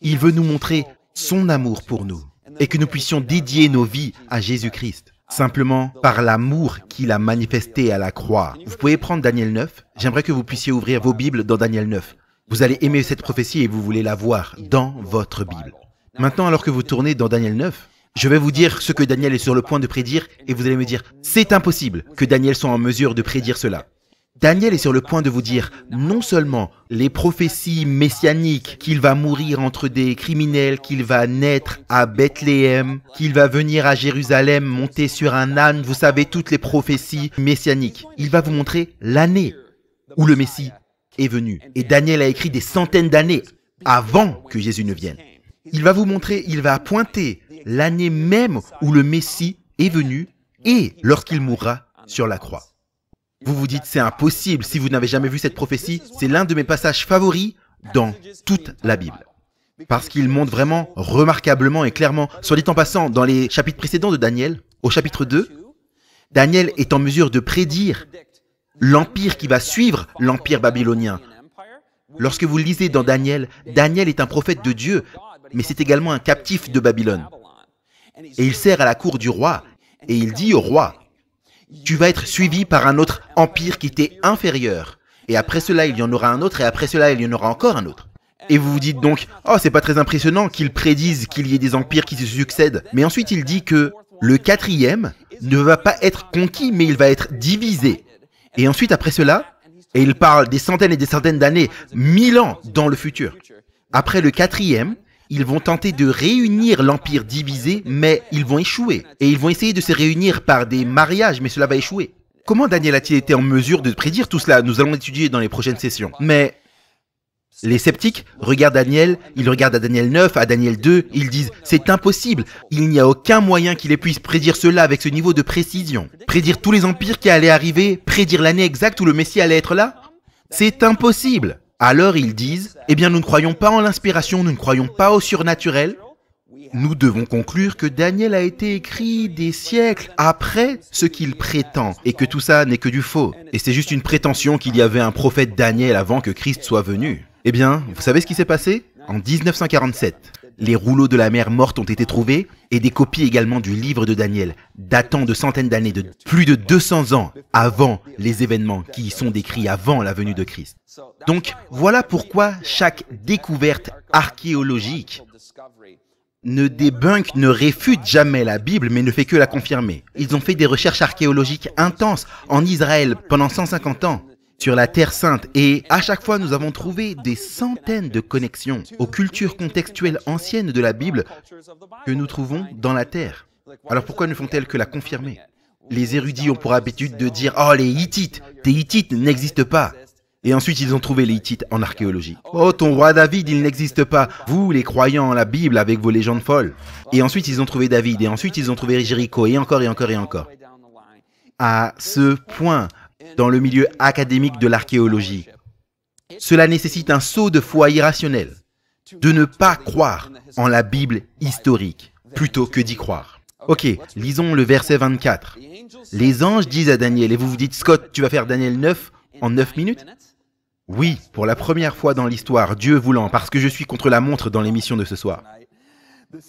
Il veut nous montrer son amour pour nous et que nous puissions dédier nos vies à Jésus-Christ, simplement par l'amour qu'il a manifesté à la croix. Vous pouvez prendre Daniel 9. J'aimerais que vous puissiez ouvrir vos Bibles dans Daniel 9. Vous allez aimer cette prophétie et vous voulez la voir dans votre Bible. Maintenant, alors que vous tournez dans Daniel 9, je vais vous dire ce que Daniel est sur le point de prédire et vous allez me dire « C'est impossible que Daniel soit en mesure de prédire cela ». Daniel est sur le point de vous dire non seulement les prophéties messianiques, qu'il va mourir entre des criminels, qu'il va naître à Bethléem, qu'il va venir à Jérusalem, monter sur un âne, vous savez, toutes les prophéties messianiques. Il va vous montrer l'année où le Messie est venu. Et Daniel a écrit des centaines d'années avant que Jésus ne vienne. Il va vous montrer, il va pointer l'année même où le Messie est venu et lorsqu'il mourra sur la croix. Vous vous dites, c'est impossible, si vous n'avez jamais vu cette prophétie, c'est l'un de mes passages favoris dans toute la Bible. Parce qu'il montre vraiment remarquablement et clairement, soit dit en passant, dans les chapitres précédents de Daniel, au chapitre 2, Daniel est en mesure de prédire l'empire qui va suivre l'empire babylonien. Lorsque vous lisez dans Daniel, Daniel est un prophète de Dieu, mais c'est également un captif de Babylone. Et il sert à la cour du roi, et il dit au roi, tu vas être suivi par un autre empire qui t'est inférieur. Et après cela, il y en aura un autre, et après cela, il y en aura encore un autre. Et vous vous dites donc, oh, c'est pas très impressionnant qu'ils prédisent qu'il y ait des empires qui se succèdent. Mais ensuite, il dit que le quatrième ne va pas être conquis, mais il va être divisé. Et ensuite, après cela, et il parle des centaines et des centaines d'années, 1000 ans dans le futur. Après le quatrième, ils vont tenter de réunir l'empire divisé, mais ils vont échouer. Et ils vont essayer de se réunir par des mariages, mais cela va échouer. Comment Daniel a-t-il été en mesure de prédire tout cela? Nous allons l'étudier dans les prochaines sessions. Mais les sceptiques regardent Daniel, ils regardent à Daniel 9, à Daniel 2, ils disent « C'est impossible, il n'y a aucun moyen qu'il puisse prédire cela avec ce niveau de précision. Prédire tous les empires qui allaient arriver, prédire l'année exacte où le Messie allait être là? C'est impossible !» Alors ils disent, eh bien nous ne croyons pas en l'inspiration, nous ne croyons pas au surnaturel. Nous devons conclure que Daniel a été écrit des siècles après ce qu'il prétend et que tout ça n'est que du faux. Et c'est juste une prétention qu'il y avait un prophète Daniel avant que Christ soit venu. Eh bien, vous savez ce qui s'est passé? En 1947, les rouleaux de la mer morte ont été trouvés et des copies également du livre de Daniel, datant de centaines d'années, de plus de 200 ans avant les événements qui y sont décrits avant la venue de Christ. Donc, voilà pourquoi chaque découverte archéologique ne débunk, ne réfute jamais la Bible, mais ne fait que la confirmer. Ils ont fait des recherches archéologiques intenses en Israël pendant 150 ans. sur la Terre Sainte. Et à chaque fois, nous avons trouvé des centaines de connexions aux cultures contextuelles anciennes de la Bible que nous trouvons dans la Terre. Alors pourquoi ne font-elles que la confirmer? Les érudits ont pour habitude de dire « Oh, les Hittites, tes Hittites n'existent pas !» Et ensuite, ils ont trouvé les Hittites en archéologie. « Oh, ton roi David, il n'existe pas. Vous, les croyants en la Bible avec vos légendes folles. » Et ensuite, ils ont trouvé David. Et ensuite, ils ont trouvé Jéricho. Et encore, et encore, et encore. À ce point, dans le milieu académique de l'archéologie, cela nécessite un saut de foi irrationnel, de ne pas croire en la Bible historique, plutôt que d'y croire. Ok, lisons le verset 24. Les anges disent à Daniel, et vous vous dites, Scott, tu vas faire Daniel 9 en 9 minutes? Oui, pour la première fois dans l'histoire, Dieu voulant, parce que je suis contre la montre dans l'émission de ce soir.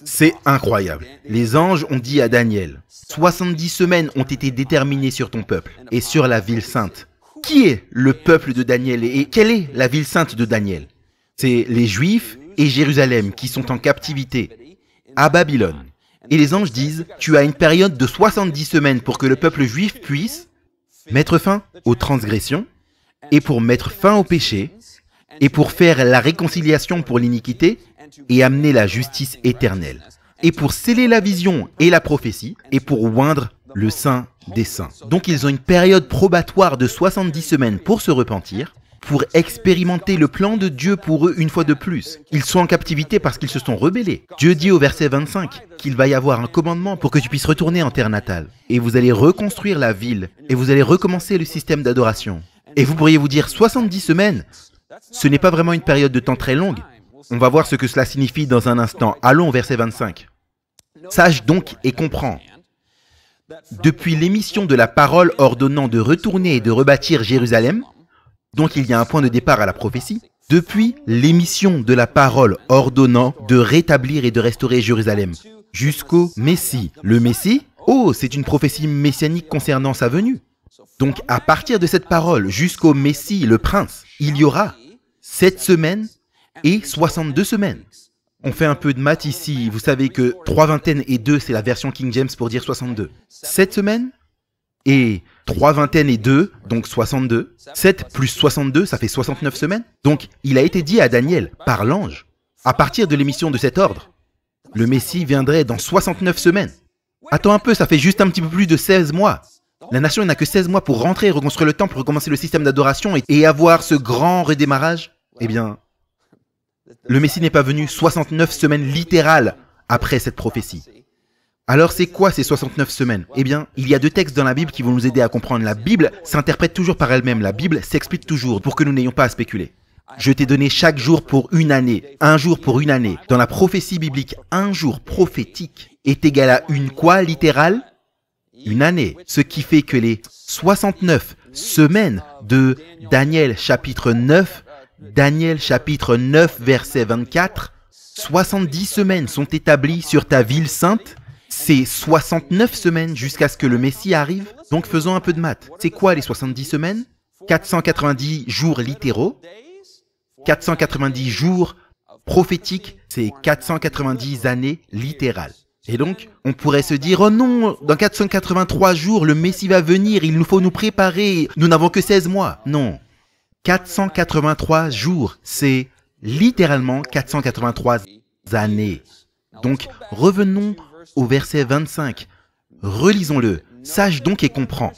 C'est incroyable. Les anges ont dit à Daniel, 70 semaines ont été déterminées sur ton peuple et sur la ville sainte. Qui est le peuple de Daniel et quelle est la ville sainte de Daniel? C'est les Juifs et Jérusalem qui sont en captivité à Babylone. Et les anges disent, tu as une période de 70 semaines pour que le peuple juif puisse mettre fin aux transgressions et pour mettre fin au péché et pour faire la réconciliation pour l'iniquité et amener la justice éternelle et pour sceller la vision et la prophétie et pour oindre le Saint des Saints. Donc ils ont une période probatoire de 70 semaines pour se repentir, pour expérimenter le plan de Dieu pour eux une fois de plus. Ils sont en captivité parce qu'ils se sont rebellés. Dieu dit au verset 25 qu'il va y avoir un commandement pour que tu puisses retourner en terre natale. Et vous allez reconstruire la ville et vous allez recommencer le système d'adoration. Et vous pourriez vous dire 70 semaines, ce n'est pas vraiment une période de temps très longue. On va voir ce que cela signifie dans un instant. Allons au verset 25. Sache donc et comprends. Depuis l'émission de la parole ordonnant de retourner et de rebâtir Jérusalem, donc il y a un point de départ à la prophétie, depuis l'émission de la parole ordonnant de rétablir et de restaurer Jérusalem, jusqu'au Messie. Le Messie, oh, c'est une prophétie messianique concernant sa venue. Donc à partir de cette parole jusqu'au Messie, le prince, il y aura 7 semaines et 62 semaines. On fait un peu de maths ici, vous savez que 3 vingtaines et 2, c'est la version King James pour dire 62. 7 semaines et 3 vingtaines et 2, donc 62. 7 plus 62, ça fait 69 semaines. Donc il a été dit à Daniel, par l'ange, à partir de l'émission de cet ordre, le Messie viendrait dans 69 semaines. Attends un peu, ça fait juste un petit peu plus de 16 mois. La nation n'a que 16 mois pour rentrer, reconstruire le temple, recommencer le système d'adoration et avoir ce grand redémarrage. Eh bien, le Messie n'est pas venu 69 semaines littérales après cette prophétie. Alors c'est quoi ces 69 semaines? Eh bien, il y a 2 textes dans la Bible qui vont nous aider à comprendre. La Bible s'interprète toujours par elle-même. La Bible s'explique toujours pour que nous n'ayons pas à spéculer. Je t'ai donné chaque jour pour une année, un jour pour une année. Dans la prophétie biblique, un jour prophétique est égal à une quoi littérale? Une année. Ce qui fait que les 69 semaines de Daniel chapitre 9, verset 24, 70 semaines sont établies sur ta ville sainte. C'est 69 semaines jusqu'à ce que le Messie arrive. Donc faisons un peu de maths. C'est quoi les 70 semaines? 490 jours littéraux. 490 jours prophétiques, c'est 490 années littérales. Et donc, on pourrait se dire, oh non, dans 483 jours, le Messie va venir, il nous faut nous préparer, nous n'avons que 16 mois. Non, 483 jours, c'est littéralement 483 années. Donc, revenons au verset 25, relisons-le. Sache donc et comprends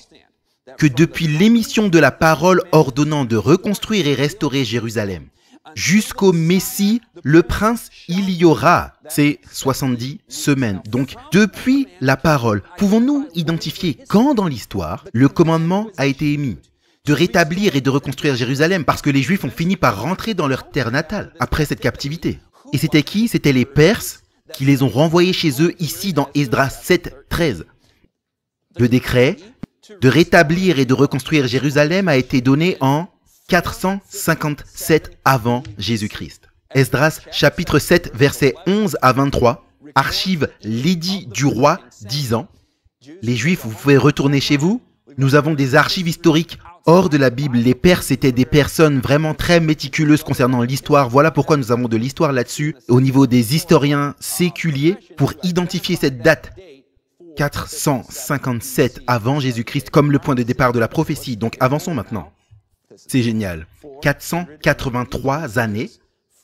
que depuis l'émission de la parole ordonnant de reconstruire et restaurer Jérusalem, jusqu'au Messie, le prince, il y aura ces 70 semaines. Donc, depuis la parole, pouvons-nous identifier quand dans l'histoire, le commandement a été émis de rétablir et de reconstruire Jérusalem parce que les Juifs ont fini par rentrer dans leur terre natale après cette captivité. Et c'était qui? C'était les Perses qui les ont renvoyés chez eux ici dans Esdras 7, 13. Le décret de rétablir et de reconstruire Jérusalem a été donné en 457 avant Jésus-Christ. Esdras chapitre 7 versets 11 à 23, archive l'édit du roi disant « Les Juifs, vous pouvez retourner chez vous. Nous avons des archives historiques hors de la Bible. Les Perses étaient des personnes vraiment très méticuleuses concernant l'histoire. Voilà pourquoi nous avons de l'histoire là-dessus au niveau des historiens séculiers pour identifier cette date 457 avant Jésus-Christ comme le point de départ de la prophétie. Donc avançons maintenant. C'est génial. 483 années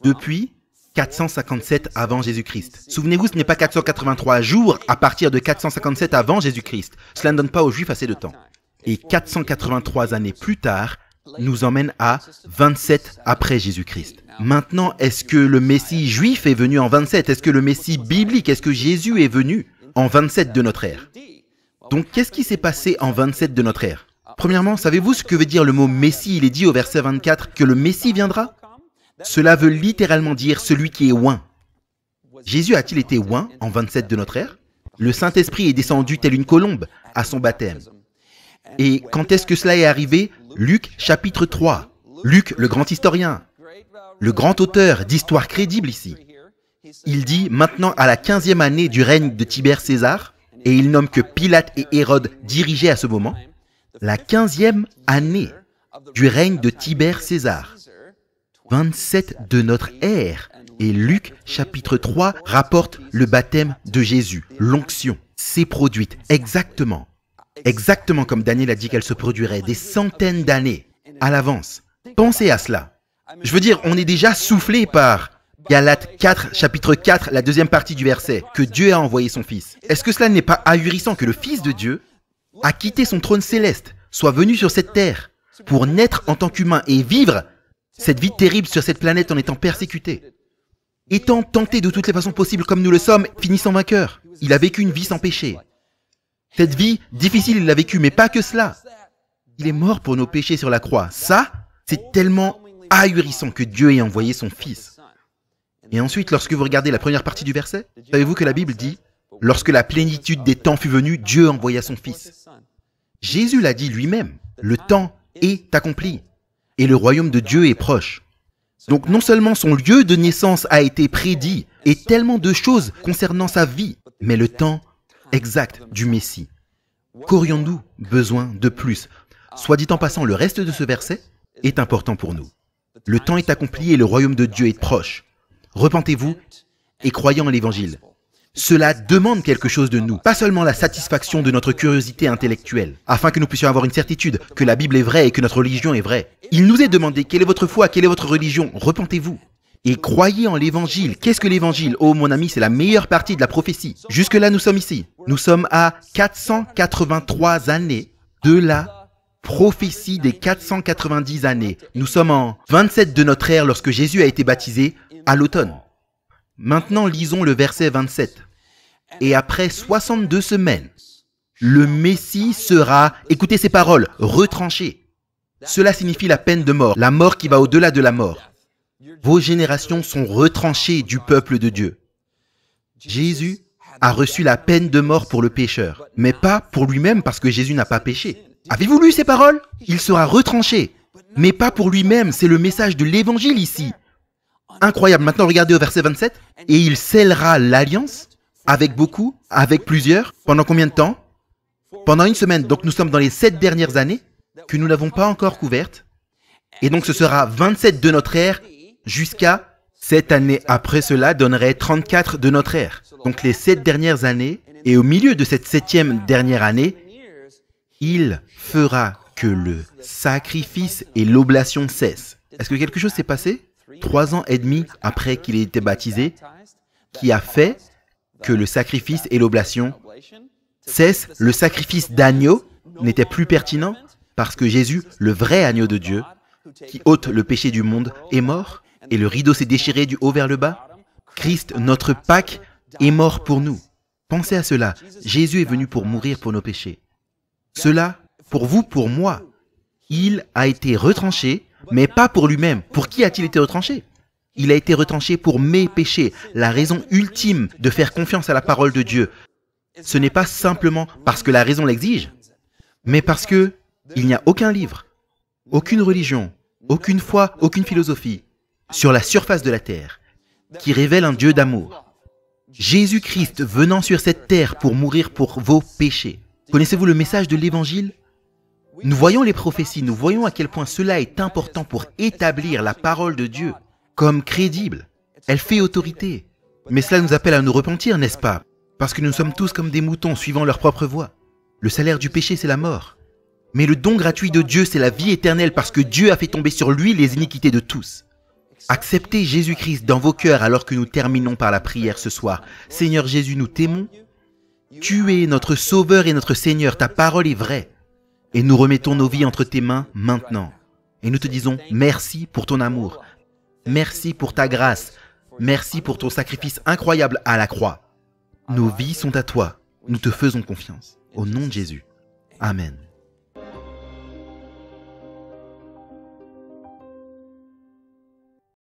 depuis 457 avant Jésus-Christ. Souvenez-vous, ce n'est pas 483 jours à partir de 457 avant Jésus-Christ. Cela ne donne pas aux Juifs assez de temps. Et 483 années plus tard nous emmène à 27 après Jésus-Christ. Maintenant, est-ce que le Messie juif est venu en 27? Est-ce que le Messie biblique, est-ce que Jésus est venu en 27 de notre ère? Donc, qu'est-ce qui s'est passé en 27 de notre ère? Premièrement, savez-vous ce que veut dire le mot Messie? Il est dit au verset 24 que le Messie viendra. Cela veut littéralement dire celui qui est oint. Jésus a-t-il été oint en 27 de notre ère? Le Saint-Esprit est descendu tel une colombe à son baptême. Et quand est-ce que cela est arrivé? Luc chapitre 3. Luc, le grand historien, le grand auteur d'histoire crédible ici. Il dit maintenant à la 15e année du règne de Tibère César, et il nomme que Pilate et Hérode dirigeaient à ce moment, la 15e année du règne de Tibère César. 27 de notre ère. Et Luc chapitre 3 rapporte le baptême de Jésus. L'onction s'est produite exactement comme Daniel a dit qu'elle se produirait des centaines d'années à l'avance. Pensez à cela. Je veux dire, on est déjà soufflé par Galates 4, chapitre 4, la deuxième partie du verset, que Dieu a envoyé son Fils. Est-ce que cela n'est pas ahurissant que le Fils de Dieu a quitté son trône céleste, soit venu sur cette terre pour naître en tant qu'humain et vivre cette vie terrible sur cette planète en étant persécuté, étant tenté de toutes les façons possibles comme nous le sommes, finissant vainqueur. Il a vécu une vie sans péché. Cette vie difficile, il l'a vécue, mais pas que cela. Il est mort pour nos péchés sur la croix. Ça, c'est tellement ahurissant que Dieu ait envoyé son Fils. Et ensuite, lorsque vous regardez la première partie du verset, savez-vous que la Bible dit « Lorsque la plénitude des temps fut venue, Dieu envoya son Fils. » Jésus l'a dit lui-même, « Le temps est accompli et le royaume de Dieu est proche. » Donc non seulement son lieu de naissance a été prédit et tellement de choses concernant sa vie, mais le temps exact du Messie. Qu'aurions-nous besoin de plus? Soit dit en passant, le reste de ce verset est important pour nous. Le temps est accompli et le royaume de Dieu est proche. Repentez-vous et croyez en l'Évangile. Cela demande quelque chose de nous, pas seulement la satisfaction de notre curiosité intellectuelle, afin que nous puissions avoir une certitude que la Bible est vraie et que notre religion est vraie. Il nous est demandé, quelle est votre foi, quelle est votre religion? Repentez-vous et croyez en l'Évangile. Qu'est-ce que l'Évangile? Oh mon ami, c'est la meilleure partie de la prophétie. Jusque-là, nous sommes ici. Nous sommes à 483 années de la prophétie des 490 années. Nous sommes en 27 de notre ère lorsque Jésus a été baptisé à l'automne. Maintenant, lisons le verset 27. Et après 62 semaines, le Messie sera, écoutez ces paroles, retranché. Cela signifie la peine de mort, la mort qui va au-delà de la mort. Vos générations sont retranchées du peuple de Dieu. Jésus a reçu la peine de mort pour le pécheur, mais pas pour lui-même parce que Jésus n'a pas péché. Avez-vous lu ces paroles? Il sera retranché, mais pas pour lui-même, c'est le message de l'Évangile ici. Incroyable. Maintenant, regardez au verset 27. Et il scellera l'alliance avec beaucoup, avec plusieurs. Pendant combien de temps? Pendant une semaine. Donc, nous sommes dans les 7 dernières années que nous n'avons pas encore couvertes. Et donc, ce sera 27 de notre ère jusqu'à 7 années après cela donnerait 34 de notre ère. Donc, les 7 dernières années. Et au milieu de cette 7e dernière année, il fera que le sacrifice et l'oblation cessent. Est-ce que quelque chose s'est passé? 3 ans et demi après qu'il ait été baptisé, qui a fait que le sacrifice et l'oblation cessent. Le sacrifice d'agneau n'était plus pertinent parce que Jésus, le vrai agneau de Dieu, qui ôte le péché du monde, est mort et le rideau s'est déchiré du haut vers le bas. Christ, notre Pâque, est mort pour nous. Pensez à cela. Jésus est venu pour mourir pour nos péchés. Cela, pour vous, pour moi, il a été retranché, mais pas pour lui-même. Pour qui a-t-il été retranché? Il a été retranché pour mes péchés. La raison ultime de faire confiance à la parole de Dieu, ce n'est pas simplement parce que la raison l'exige, mais parce que il n'y a aucun livre, aucune religion, aucune foi, aucune philosophie sur la surface de la terre qui révèle un Dieu d'amour. Jésus-Christ venant sur cette terre pour mourir pour vos péchés. Connaissez-vous le message de l'Évangile? Nous voyons les prophéties, nous voyons à quel point cela est important pour établir la parole de Dieu comme crédible. Elle fait autorité. Mais cela nous appelle à nous repentir, n'est-ce pas? Parce que nous sommes tous comme des moutons suivant leur propre voie. Le salaire du péché, c'est la mort. Mais le don gratuit de Dieu, c'est la vie éternelle parce que Dieu a fait tomber sur lui les iniquités de tous. Acceptez Jésus-Christ dans vos cœurs alors que nous terminons par la prière ce soir. Seigneur Jésus, nous t'aimons. Tu es notre Sauveur et notre Seigneur, ta parole est vraie. Et nous remettons nos vies entre tes mains maintenant. Et nous te disons merci pour ton amour. Merci pour ta grâce. Merci pour ton sacrifice incroyable à la croix. Nos vies sont à toi. Nous te faisons confiance. Au nom de Jésus. Amen.